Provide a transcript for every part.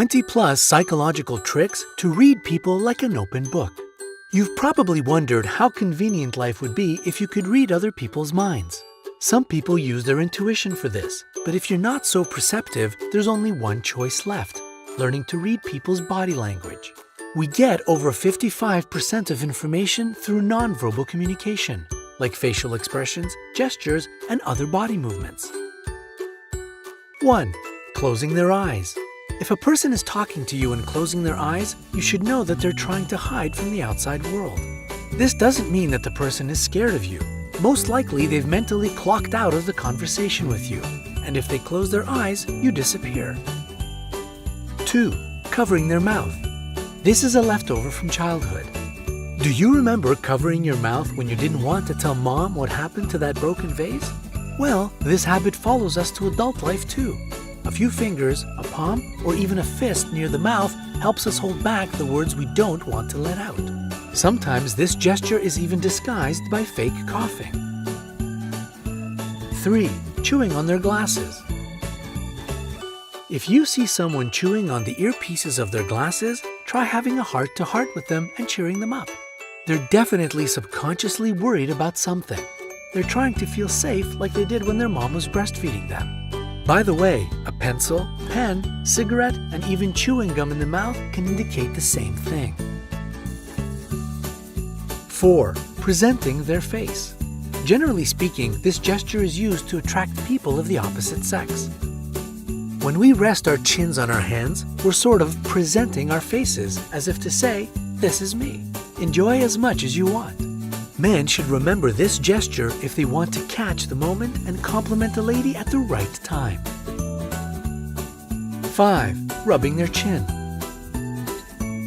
20+ psychological tricks to read people like an open book. You've probably wondered how convenient life would be if you could read other people's minds. Some people use their intuition for this, but if you're not so perceptive, there's only one choice left: learning to read people's body language. We get over 55% of information through nonverbal communication, like facial expressions, gestures, and other body movements. 1. Closing their eyes. If a person is talking to you and closing their eyes, you should know that they're trying to hide from the outside world. This doesn't mean that the person is scared of you. Most likely, they've mentally clocked out of the conversation with you, and if they close their eyes, you disappear. 2. Covering their mouth. This is a leftover from childhood. Do you remember covering your mouth when you didn't want to tell mom what happened to that broken vase? Well, this habit follows us to adult life too. A few fingers, a palm, or even a fist near the mouth helps us hold back the words we don't want to let out. Sometimes this gesture is even disguised by fake coughing. 3. Chewing on their glasses. If you see someone chewing on the earpieces of their glasses, try having a heart-to-heart with them and cheering them up. They're definitely subconsciously worried about something. They're trying to feel safe like they did when their mom was breastfeeding them. By the way, a pencil, pen, cigarette, and even chewing gum in the mouth can indicate the same thing. 4. Presenting their face. Generally speaking, this gesture is used to attract people of the opposite sex. When we rest our chins on our hands, we're sort of presenting our faces as if to say, "This is me. Enjoy as much as you want." Men should remember this gesture if they want to catch the moment and compliment a lady at the right time. 5. Rubbing their chin.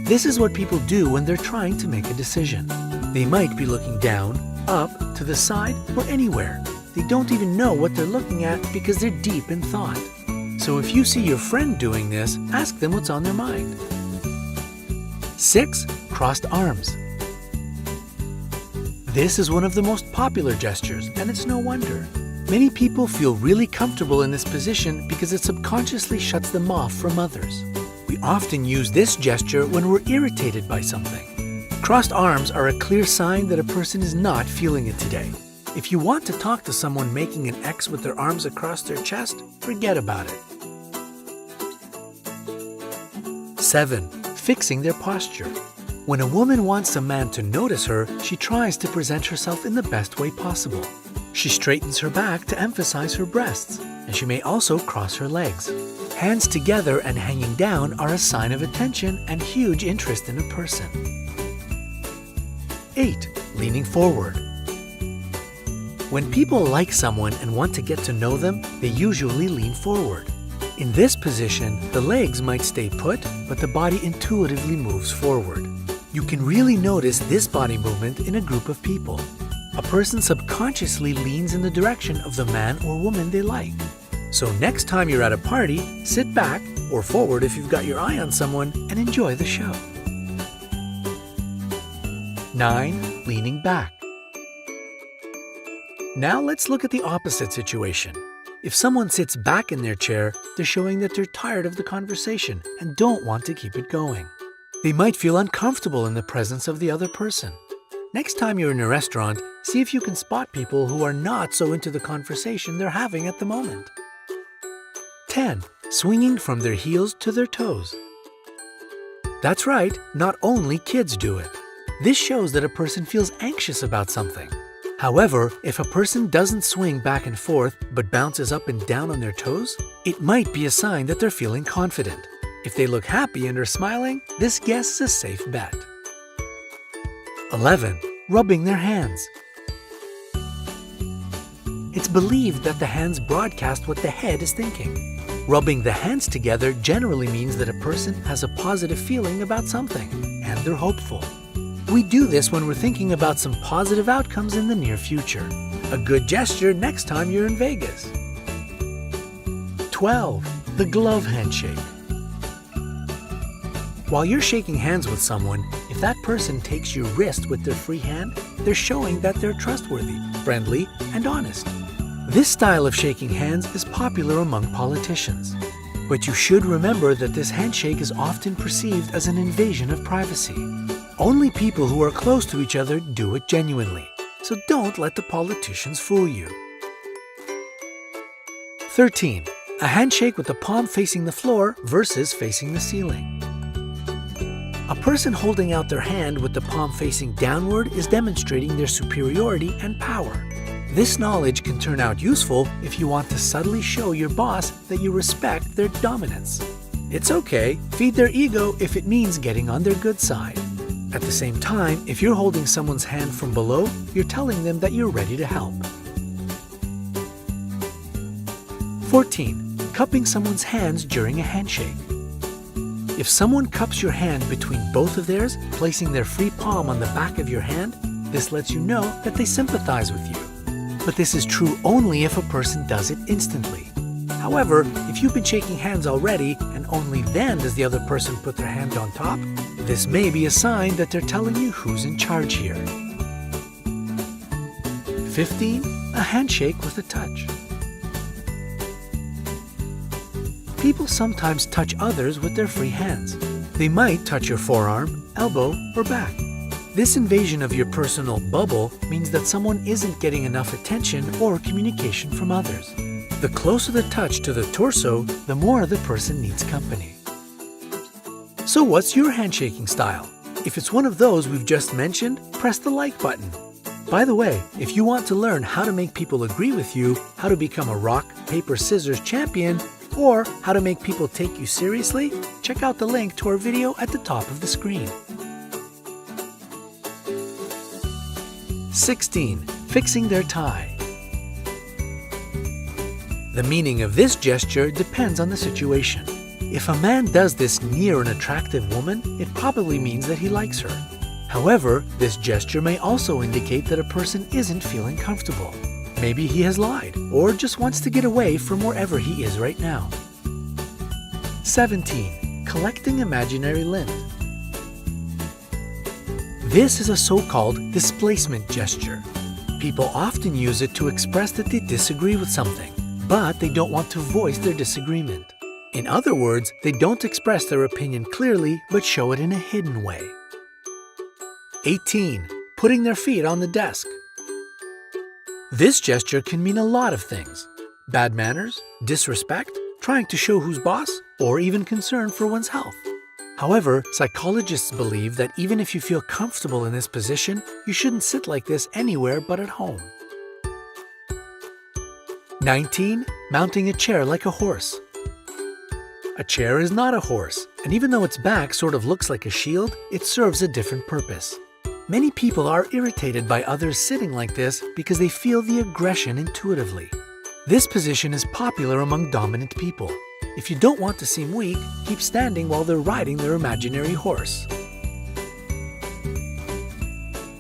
This is what people do when they're trying to make a decision. They might be looking down, up, to the side, or anywhere. They don't even know what they're looking at because they're deep in thought. So if you see your friend doing this, ask them what's on their mind. 6. Crossed arms. This is one of the most popular gestures, and it's no wonder. Many people feel really comfortable in this position because it subconsciously shuts them off from others. We often use this gesture when we're irritated by something. Crossed arms are a clear sign that a person is not feeling it today. If you want to talk to someone making an X with their arms across their chest, forget about it. 7. Fixing their posture. When a woman wants a man to notice her, she tries to present herself in the best way possible. She straightens her back to emphasize her breasts, and she may also cross her legs. Hands together and hanging down are a sign of attention and huge interest in a person. 8. Leaning forward. When people like someone and want to get to know them, they usually lean forward. In this position, the legs might stay put, but the body intuitively moves forward. You can really notice this body movement in a group of people. A person subconsciously leans in the direction of the man or woman they like. So next time you're at a party, sit back or forward if you've got your eye on someone and enjoy the show. 9. Leaning back. Now let's look at the opposite situation. If someone sits back in their chair, they're showing that they're tired of the conversation and don't want to keep it going. They might feel uncomfortable in the presence of the other person. Next time you're in a restaurant, see if you can spot people who are not so into the conversation they're having at the moment. 10. Swinging from their heels to their toes. That's right, not only kids do it. This shows that a person feels anxious about something. However, if a person doesn't swing back and forth but bounces up and down on their toes, it might be a sign that they're feeling confident. If they look happy and are smiling, this guess is a safe bet. 11. Rubbing their hands. It's believed that the hands broadcast what the head is thinking. Rubbing the hands together generally means that a person has a positive feeling about something, and they're hopeful. We do this when we're thinking about some positive outcomes in the near future. A good gesture next time you're in Vegas. 12. The glove handshake. While you're shaking hands with someone, if that person takes your wrist with their free hand, they're showing that they're trustworthy, friendly, and honest. This style of shaking hands is popular among politicians. But you should remember that this handshake is often perceived as an invasion of privacy. Only people who are close to each other do it genuinely, so don't let the politicians fool you. 13. A handshake with the palm facing the floor versus facing the ceiling. A person holding out their hand with the palm facing downward is demonstrating their superiority and power. This knowledge can turn out useful if you want to subtly show your boss that you respect their dominance. It's okay, feed their ego if it means getting on their good side. At the same time, if you're holding someone's hand from below, you're telling them that you're ready to help. 14. Cupping someone's hands during a handshake. If someone cups your hand between both of theirs, placing their free palm on the back of your hand, this lets you know that they sympathize with you. But this is true only if a person does it instantly. However, if you've been shaking hands already and only then does the other person put their hand on top, this may be a sign that they're telling you who's in charge here. 15. A handshake with a touch. People sometimes touch others with their free hands. They might touch your forearm, elbow, or back. This invasion of your personal bubble means that someone isn't getting enough attention or communication from others. The closer the touch to the torso, the more the person needs company. So what's your handshaking style? If it's one of those we've just mentioned, press the like button. By the way, if you want to learn how to make people agree with you, how to become a rock, paper, scissors champion, or how to make people take you seriously, check out the link to our video at the top of the screen. 16. Fixing their tie. The meaning of this gesture depends on the situation. If a man does this near an attractive woman, it probably means that he likes her. However, this gesture may also indicate that a person isn't feeling comfortable. Maybe he has lied, or just wants to get away from wherever he is right now. 17. Collecting imaginary lint. This is a so-called displacement gesture. People often use it to express that they disagree with something, but they don't want to voice their disagreement. In other words, they don't express their opinion clearly, but show it in a hidden way. 18. Putting their feet on the desk. This gesture can mean a lot of things: bad manners, disrespect, trying to show who's boss, or even concern for one's health. However, psychologists believe that even if you feel comfortable in this position, you shouldn't sit like this anywhere but at home. 19. Mounting a chair like a horse. A chair is not a horse, and even though its back sort of looks like a shield, it serves a different purpose. Many people are irritated by others sitting like this because they feel the aggression intuitively. This position is popular among dominant people. If you don't want to seem weak, keep standing while they're riding their imaginary horse.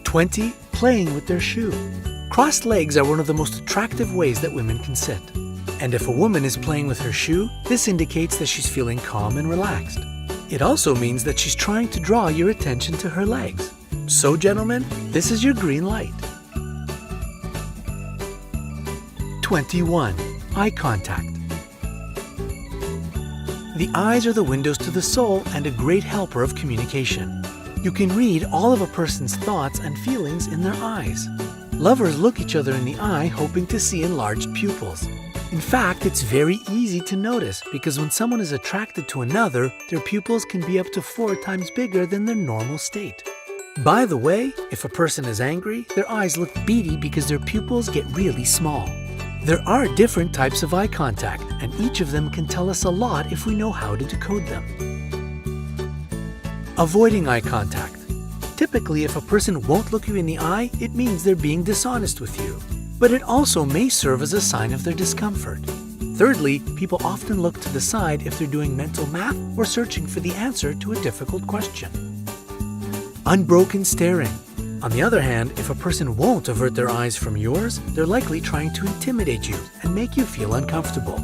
20. Playing with their shoe. Crossed legs are one of the most attractive ways that women can sit. And if a woman is playing with her shoe, this indicates that she's feeling calm and relaxed. It also means that she's trying to draw your attention to her legs. So, gentlemen, this is your green light. 21. Eye contact. The eyes are the windows to the soul and a great helper of communication. You can read all of a person's thoughts and feelings in their eyes. Lovers look each other in the eye hoping to see enlarged pupils. In fact, it's very easy to notice because when someone is attracted to another, their pupils can be up to 4 times bigger than their normal state. By the way, if a person is angry, their eyes look beady because their pupils get really small. There are different types of eye contact, and each of them can tell us a lot if we know how to decode them. Avoiding eye contact. Typically, if a person won't look you in the eye, it means they're being dishonest with you. But it also may serve as a sign of their discomfort. Thirdly, people often look to the side if they're doing mental math or searching for the answer to a difficult question. Unbroken staring. On the other hand, if a person won't avert their eyes from yours, they're likely trying to intimidate you and make you feel uncomfortable.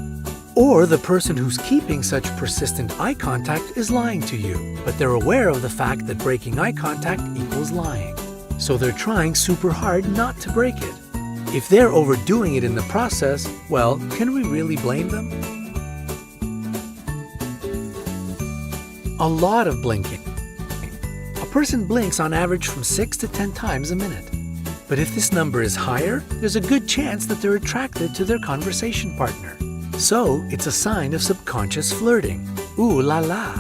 Or the person who's keeping such persistent eye contact is lying to you, but they're aware of the fact that breaking eye contact equals lying. So they're trying super hard not to break it. If they're overdoing it in the process, well, can we really blame them? A lot of blinking. A person blinks on average from 6 to 10 times a minute. But if this number is higher, there's a good chance that they're attracted to their conversation partner. So, it's a sign of subconscious flirting. Ooh la la!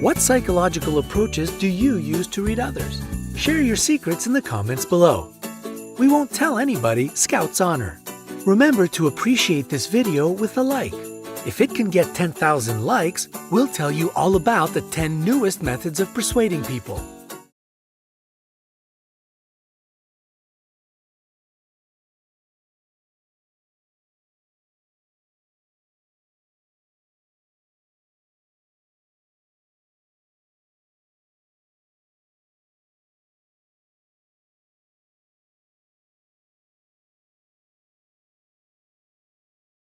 What psychological approaches do you use to read others? Share your secrets in the comments below. We won't tell anybody, Scout's honor. Remember to appreciate this video with a like. If it can get 10,000 likes, we'll tell you all about the 10 newest methods of persuading people.